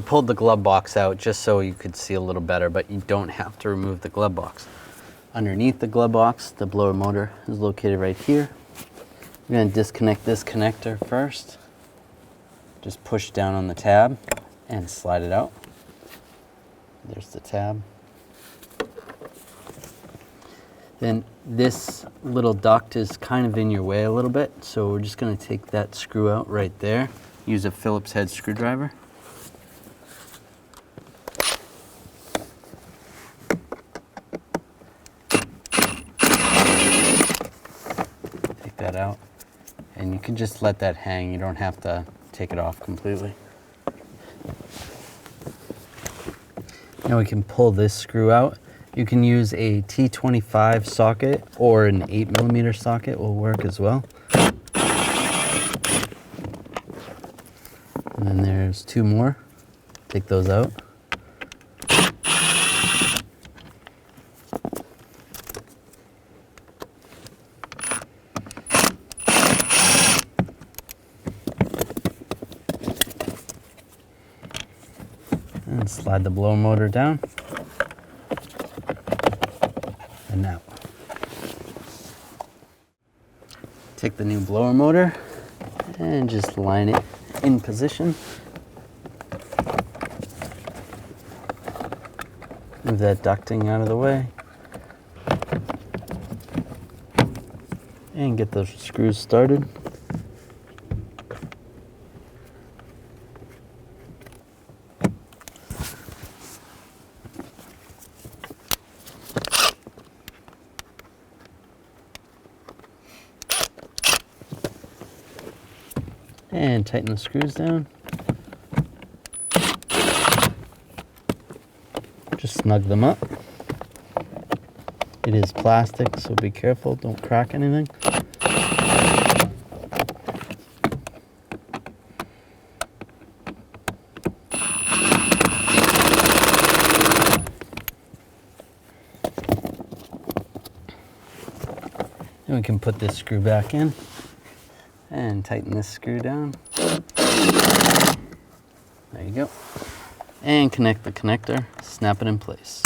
pulled the glove box out just so you could see a little better, but you don't have to remove the glove box. Underneath the glove box, the blower motor is located right here. We're going to disconnect this connector first. Just push down on the tab and slide it out. There's the tab. Then this little duct is kind of in your way a little bit, so we're just going to take that screw out right there. Use a Phillips head screwdriver. Take that out, and you can just let that hang. You don't have to take it off completely. Now we can pull this screw out. You can use a T25 socket or an 8mm socket will work as well. And then there's two more. Take those out. And slide the blower motor down. And out. Take the new blower motor and just line it in position. Move that ducting out of the way. And get those screws started. And tighten the screws down. Just snug them up. It is plastic, so be careful, don't crack anything. And we can put this screw back in. And tighten this screw down. There you go. And connect the connector, snap it in place.